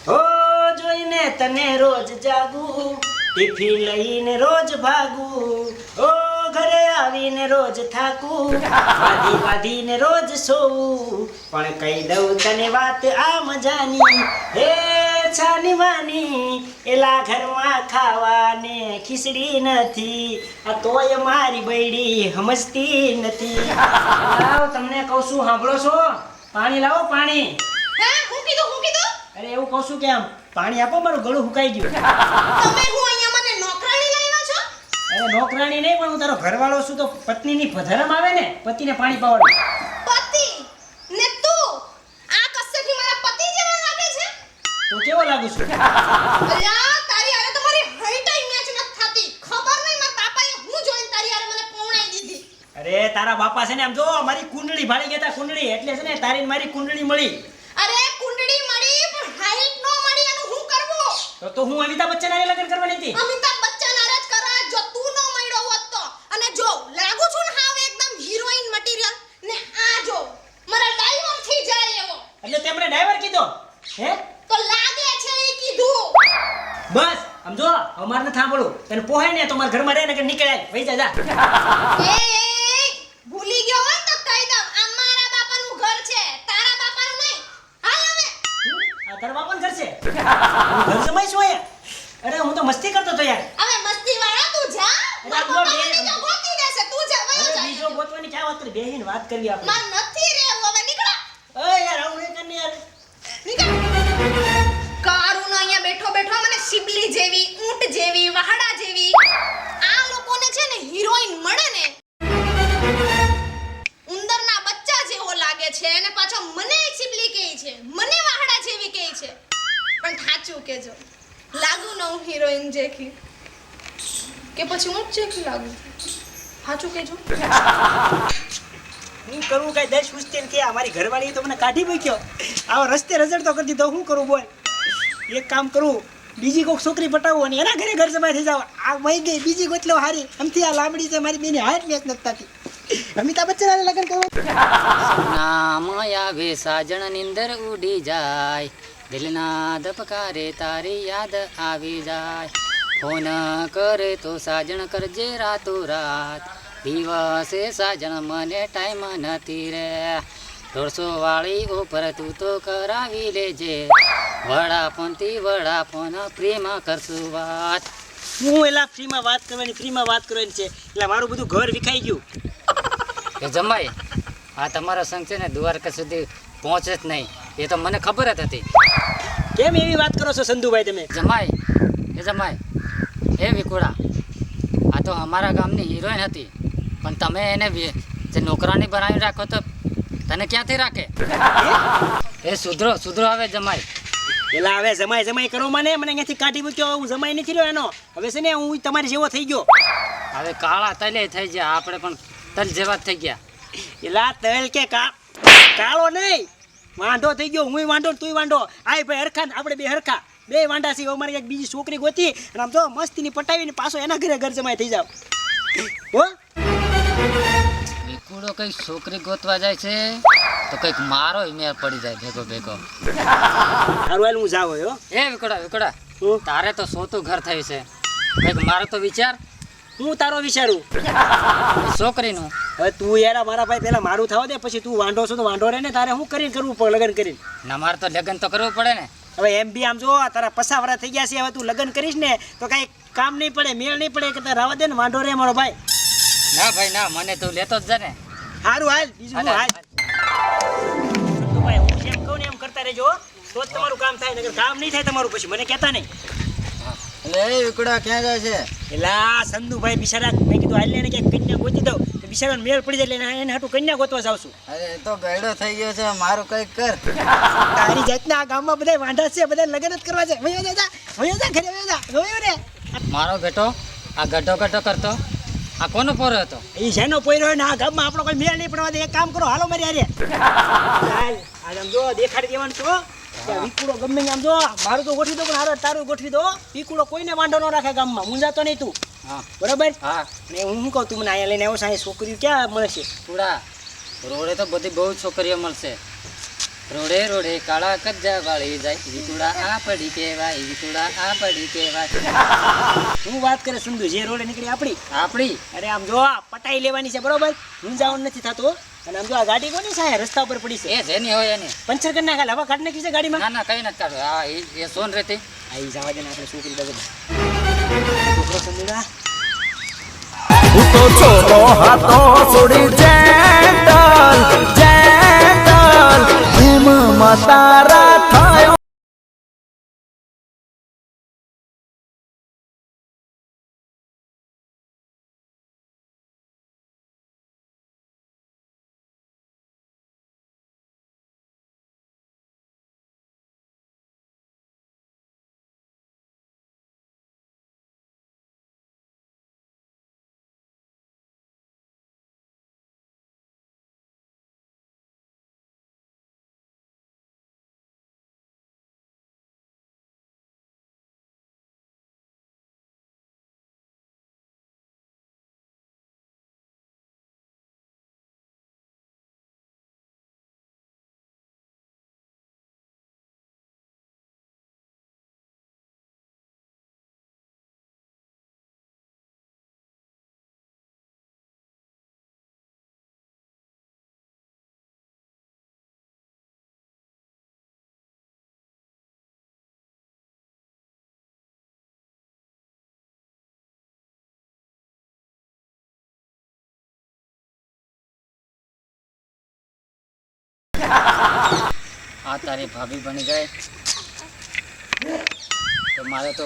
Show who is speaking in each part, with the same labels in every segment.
Speaker 1: હો જોઈને તને રોજ જાગું, ટિફિન લઈને રોજ ભાગું, ઓ ઘરે આવીને રોજ થાકું, વાધી વાધીને રોજ સોવું, પણ કહી દઉં તને વાત આ મજાની, હે છાની વાની, એલા ઘરમાં ખાવાને ખીચડી નથી, આ તોય મારી બૈડી સમજતી નથી. લાવ તમને કહું છું, સાંભળો છો? પાણી લાવો, પાણી.
Speaker 2: હા, હું કીધું?
Speaker 1: અરે એવું કહું છું કે આમ પાણી આપો, મારું ગળું સુકાઈ ગયું.
Speaker 2: તમે હું અહીંયા મને નોકરાણી લાવ્યા છો?
Speaker 1: અરે નોકરાણી નહીં, પણ હું તારો ઘરવાળો છું તો પત્નીની ધરમ આવે ને, પતિને પાણી પાવાનું.
Speaker 2: પતિ ને તું આ કસેથી મારા પતિ જેવા લાગે છે?
Speaker 1: તો કેવો લાગુ છું?
Speaker 2: અલ્યા તારી હારે તો મારી હાઈટ મેચ નથી થાતી. ખબર નહીં મારા પાપાએ હું જોઈને તારી હારે મને પૌણાઈ દીધી.
Speaker 1: અરે તારા બાપા છે ને આમ જો મારી કુંડળી ભાળી ગયા તા, કુંડળી એટલે છે ને તારી ને મારી કુંડળી મળી.
Speaker 2: અરે કુંડળી મળી પણ હાઈટ નો મળી, એનું હું કરવું?
Speaker 1: તો હું અમિતાભ બચ્ચન હારે લગ્ન કરવાની હતી.
Speaker 2: અમિતાભ બચ્ચન હારે જ કરા જો તું નો મળ્યો હોત તો. અને જો લાગુ છું ને હાવ એકદમ હિરોઈન મટીરીયલ ને આ જો મારા ડાઈવર થઈ જાય એવો.
Speaker 1: એટલે તે મને ડ્રાઈવર કીધો હે?
Speaker 2: તો લાગે છે એ કીધું.
Speaker 1: બસ સમજો, અમાર ન થાંભળું. તને પોહાય ને તો મારા ઘરમાં રહે ને કે નીકળાય વઈ જા જા.
Speaker 2: એ ભૂલી ગયો હોય તો કહી દઉં, આ મારા બાપાનું ઘર છે, તારા બાપાનું નહીં. હાલ હવે.
Speaker 1: આ તારા બાપાનું ઘર છે? હું ઘર જમાઈ છું અહીંયા. અરે હું તો મસ્તી કરતો તો યાર.
Speaker 2: હવે મસ્તી વાળા તું જા. મારા પપ્પા બીજો ગોતી દેશે, તું જા વયો
Speaker 1: અરે
Speaker 2: જા.
Speaker 1: બીજો ગોતવાની ક્યાં વાત કરી, બેહીને વાત કરવી આપણે.
Speaker 2: માર નથી રહેવું હવે, નીકળો.
Speaker 1: ઓય યાર આવું નહીં કરને યાર.
Speaker 2: નીકળ. કારુનો અહીંયા બેઠો બેઠો મને શિબલી જેવી, ઊંટ જેવી, વહાડા જેવી આ લોકોને છે ને હિરોઈન મળે ને ઉંદરના બચ્ચા જેવો લાગે છે અને પાછો મને શિબલી કહે છે, મને વહાડા જેવી કહે છે. પણ સાચું કેજો, લાગુ ન હું હિરોઈન જેખી કે પછી ઊંટ જેખી લાગુ? સાચું કેજો.
Speaker 1: હું કરું કઈ દસ પૂછતે કે અમારી ઘરવાળી તો મને કાઢી મૂક્યો, આવો રસ્તે રઝળતો કરી દીધો. હું કરું બોલ? એક કામ કરું, બીજી કોઈક છોકરી પટાવું અને એના ઘરે ઘર જમાઈ થઈ જાવ. આ મઈ ગઈ બીજી ગોતલો હારી, આમથી આ લાંબડી છે મારી બેની હાઈટ મેચ નથી થતી. અમિતાભ બચ્ચન હારે લગ્ન કરવા.
Speaker 3: નામ આવે સાજણ નિંદર ઉડી જાય, દિલના ધબકારે તારી યાદ આવી જાય, ફોન કરે તો સાજણ કરજે રાતો રાત, દિવસે સાજણ મને ટાઈમ નથી રે, 150 વાળી ઉપર તું તો કરાવી લેજે, વડાફોનથી વડાફોન ફ્રીમાં કરશું વાત.
Speaker 1: હું એલા ફ્રીમાં વાત કરવાની છે એટલે મારું બધું ઘર વિખાઈ ગયું.
Speaker 3: એ જમાઈ, આ તમારો સંગ છે ને દ્વારકા સુધી પહોંચે જ નહીં, એ તો મને ખબર જ હતી.
Speaker 1: કેમ એવી વાત કરો છો સંધુભાઈ તમે?
Speaker 3: જમાઈ એ વિકુડા, આ તો અમારા ગામની હિરોઈન હતી, પણ તમે એને જે નોકરાની બનાવી રાખો તો તને ક્યાંથી રાખે? એ સુધરો હવે જમાઈ.
Speaker 1: એલા હવે જમાઈ કરો મને અહીંયાથી કાઢી મૂક્યો. હું જમાઈ નથી રહ્યો એનો. હવે છે ને હું તમારી જેવો થઈ ગયો.
Speaker 3: હવે કાળા તલે થઈ ગયા, આપણે પણ તલ જેવા જ થઈ ગયા.
Speaker 1: એલા તલ કે કાળો નહીં, વાંઢો થઈ ગયો. હું વાંઢો તુંય વાંઢો. આય ભાઈ હરખા, આપણે બે હરખા, બે વાંઢા છીએ. અમારે એક બીજી છોકરી ગોતી અને આમ તો મસ્તીની પટાવીને પાછો એના ઘરે ઘર જમાઈ થઈ જાવ. હો
Speaker 3: વિકુડો કઈક છોકરી ગોતવા જાય છે તો કઈક મારો મેર પડી જાય ભેગો.
Speaker 1: સારું હાલ હું જાવ હો.
Speaker 3: એ વિકુડા
Speaker 1: હું
Speaker 3: તારે તો સોતું ઘર થયું છે, કઈક મારો તો વિચાર.
Speaker 1: હું તારો વિચારું
Speaker 3: છોકરીનું.
Speaker 1: હવે તું યાર મારા ભાઈ પેલા મારું થવા દે, પછી તું વાંઢો છો તો વાંઢો રહે ને. તારે શું કરીને કરવું પડે લગ્ન કરીને?
Speaker 3: ના મારે તો લગ્ન તો કરવું પડે ને.
Speaker 1: હવે એમ બી આમ જો તારા પસાવરા થઈ ગયા છે, હવે તું લગ્ન કરીશ ને તો કાંઈ કામ નહીં પડે, મેળ નહીં પડે કે તારે રાવા દે ને, વાંઢો રહે મારો ભાઈ.
Speaker 3: ના ભાઈ ના, મને તું લેતો જ જા ને.
Speaker 1: સારું હાલ, બીજું હું હાલ. સંતુભાઈ હું જેમ કહું ને એમ કરતા રહેજો, તો જ તમારું કામ થાય, નકર કામ નહીં થાય તમારું પછી મને કહેતા નહીં.
Speaker 4: એટલે એ વિકુડા ક્યાં જાય છે?
Speaker 1: એલા સંધુભાઈ બિચારા, મેં કીધું હાલ ને ક્યાંક કન્યા ગોતી દઉં તો બિચારાને મેળ પડી જાય એટલે એને હાટું કન્યા ગોતવા જાઉં છું.
Speaker 4: અરે એ તો ગયડો થઈ ગયો છે, મારું કંઈક કર.
Speaker 1: તારી જાતના આ ગામમાં બધા વાંઢા છે, બધા લગ્ન જ કરવા છે. વયો જા ઘરે વયો જા. જોયું ને
Speaker 3: મારો બેટો આ ગઢો કરતો, આ કોનો પોરો હતો?
Speaker 1: એ જેનો પોયરો હોય ને આ ગામમાં આપણો કોઈ મેળ નહીં પડવા દે. એક કામ કરો, હાલો મારી હારે હાલ. આમ જો દેખાડી દેવાનું છો કે વિકુડો ગમે આમ જો મારું તો ગોઠવી દો, પણ હારો તારું ગોઠવી દો. વિકુડો કોઈને વાંધો ન રાખે ગામમાં, મૂંઝાતો નહીં તું.
Speaker 3: હા
Speaker 1: બરાબર.
Speaker 3: હા
Speaker 1: ને હું શું કહું, તું મને અહીંયા લઈને આવ્યો છે, છોકરીઓ ક્યાં મળે છે?
Speaker 3: પૂરા રોડે તો બધી બહુ છોકરીઓ મળશે, રોડે રોડે કાળા કજ્જા વાળી જાય, વિતુડા આ પડી કહેવાય, વિતુડા આ પડી કહેવાય.
Speaker 1: હું વાત કરે સંધુ, જે રોડે નીકળી
Speaker 3: આપણી
Speaker 1: અરે આમ જો આ પટાઈ લેવાની છે બરોબર, મૂંઝાવણ નથી થતું. અને આમ જો આ ગાડી કોની છે રસ્તા ઉપર પડી છે,
Speaker 3: એ જેની હોય એની.
Speaker 1: પંચર કરી નાખે, હવા કાઢ નાખી છે ગાડીમાં.
Speaker 3: ના ના કઈ નથી કાઢો. હા એ સોન રેતી.
Speaker 1: આઈ જવા દે ને, આપણે છોકરી બાજુ છોકરો સંધુડા.
Speaker 5: હું તો છોરો હાથો છોડી જેન્ટલ જેન્ટલ એમ તારા થયો.
Speaker 3: આ તારી ભાભી બની જાય તો મારે તો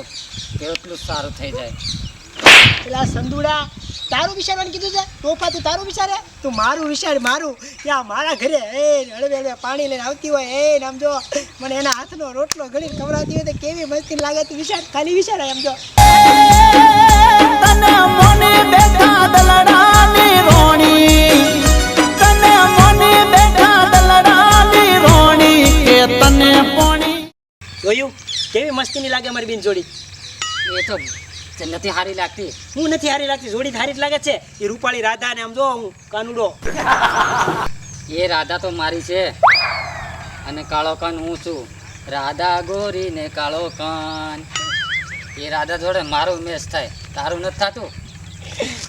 Speaker 3: કેટલું સારું થઈ જાય.
Speaker 1: પેલા સંધુડા, તારું વિચારવાનું કીધું છે તોફા, તું તારું વિચારે, તું મારું વિચાર. મારું ત્યાં મારા ઘરે એ હળવે હળવે પાણી લઈને આવતી હોય, એ આમ જો મને એના હાથનો રોટલો ઘડીને ખવડાવતી હોય તો કેવી મસ્તી લાગે. તું વિચાર, ખાલી વિચાર. એમ જો
Speaker 5: તને મને બેઠા દલડાની રોણી, તને મને બેઠા દલડાની રોણી કે તને પોણી.
Speaker 1: જોયું કેવી મસ્તીની લાગે અમારી બેન જોડી.
Speaker 3: એ તો નથી સારી લાગતી.
Speaker 1: હું નથી હારી લાગતી, જોડી હારી જ લાગે છે. એ રૂપાળી રાધા ને આમ જો હું કાનુડો.
Speaker 3: એ રાધા તો મારી છે અને કાળો કાન હું છું. રાધા ગોરી ને કાળો કાન. એ રાધા જોડે મારો મેચ થાય, તારું નથી થતું.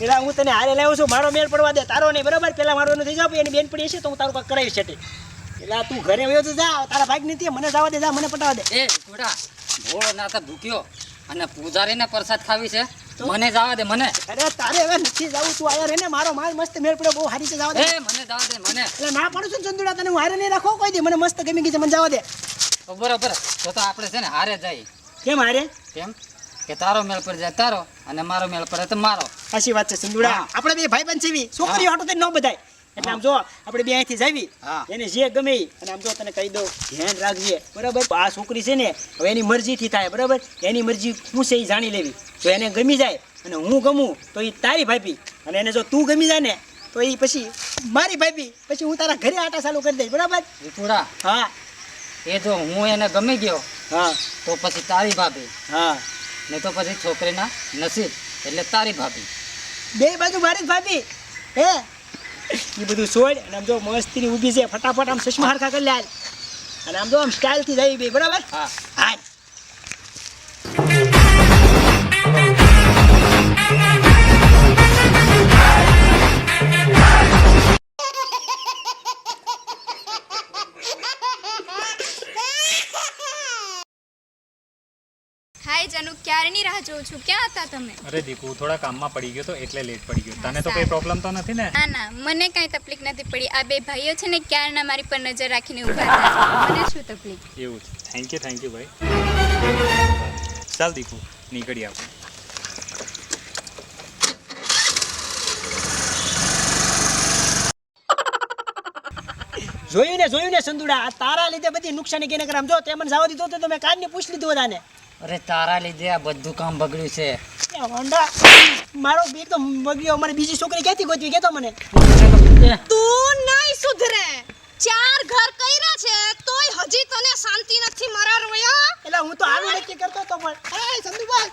Speaker 1: એટલે હું તને હારે લાવ્યો છું, મારો મેળ પડવા દે, તારો નહીં બરાબર. પેલા મારો એનું થઈ જાવ, એની બેન પડી હશે તો હું તારું કાંક કરાવીશ છે. એટલે તું ઘરે વયો તો જા, તારા ભાગ નથી, મને જવા દે, જા, મને પટાવા દે.
Speaker 3: એ થોડા ભોળો નાતા ભૂખ્યો અને પૂજારીને પ્રસાદ ખાવી છે, મને જવા દે. મને
Speaker 1: અરે તારે હવે નથી જવું, તું આયા રે ને, મારો માલ મસ્ત મેળ પડ્યો, બહુ હારી છે, જવા દે.
Speaker 3: એ મને જવા દે. મને
Speaker 1: એટલે ના પાડું છું ને ચંદુડા, તને હું હારે નહીં રાખો કોઈ દી, મને મસ્ત ગમી ગઈ છે, મને જવા દે.
Speaker 3: બરોબર, તો આપણે છે ને હારે જાય.
Speaker 1: કેમ હારે?
Speaker 3: કેમ કે તારો મેળ પર જાય તારો અને મારો મેળ પડે તો મારો.
Speaker 1: સાચી વાત છે સંદુડા, આપણે બે ભાઈ બંધ છે, છોકરીઓ હાટો તો ન બધાય. એટલે આમ જો આપણે બે અહીંથી જાવી, એને જે ગમે ઈ. અને આમ જો તને કહી દઉં, ધ્યાન રાખજે બરાબર. આ છોકરી છે ને હવે એની મરજીથી થાય બરાબર, એની મરજી શું છે એ જાણી લેવી. જો એને ગમી જાય અને હું ગમું તો એ તારી ભાભી, અને એને જો તું ગમી જાય ને તો એ પછી મારી ભાભી. પછી હું તારા ઘરે આટા ચાલુ કરી દઈશ બરાબર.
Speaker 3: વિપુડા,
Speaker 1: હા
Speaker 3: એ જો હું એને ગમી ગયો
Speaker 1: હા
Speaker 3: તો પછી તારી ભાભી,
Speaker 1: હા,
Speaker 3: નહીં તો પછી છોકરીના નસીબ એટલે તારી ભાભી.
Speaker 1: બે બાજુ મારી જ ભાભી. હે એ બધું છોડ અને આમ જો મસ્તીની ઊભી છે, ફટાફટ આમ ચશ્મા હરખા કરી લે હાલ. અને આમ જો આમ સ્ટાઇલથી જઈ બે બરાબર.
Speaker 3: હા
Speaker 1: હાલ.
Speaker 6: હાય જાનુ, ક્યારની રાહ જોઉં છું, ક્યાં હતા તમે?
Speaker 7: અરે દીકુ, થોડા કામમાં પડી ગયો તો એટલે લેટ પડી ગયો. તને તો કોઈ પ્રોબ્લેમ તો નથી ને?
Speaker 6: ના ના, મને કાંઈ તકલીફ નથી પડી. આ બે ભાઈઓ છે ને ક્યારના મારી પર નજર રાખીને ઊભા હતા. મને શું તકલીફ?
Speaker 7: એવું છે. થેન્ક યુ ભાઈ. ચાલ દીકુ, નીકળી આપણે.
Speaker 1: જોયું ને સંદુડા, આ તારા લીધે બધી નુકસાની કેને કરે. આમ જો તે મને જવા દીધો તો મેં કારની પૂછ લીધું બધાને.
Speaker 3: અરે તારા લીધે આ બધું કામ બગડ્યું છે.
Speaker 1: એ હોન્ડા મારો બેગ તો બગડ્યો. મારી બીજી છોકરી ક્યાંથી ગોતવી કેતો મને.
Speaker 2: તું નહીં સુધરે. 4 ઘર કર્યા છે તોય હજી તને શાંતિ નથી મારા રોયા.
Speaker 1: એટલે હું તો આવું નક્કી કરતો તો પણ. અરે સંદુબા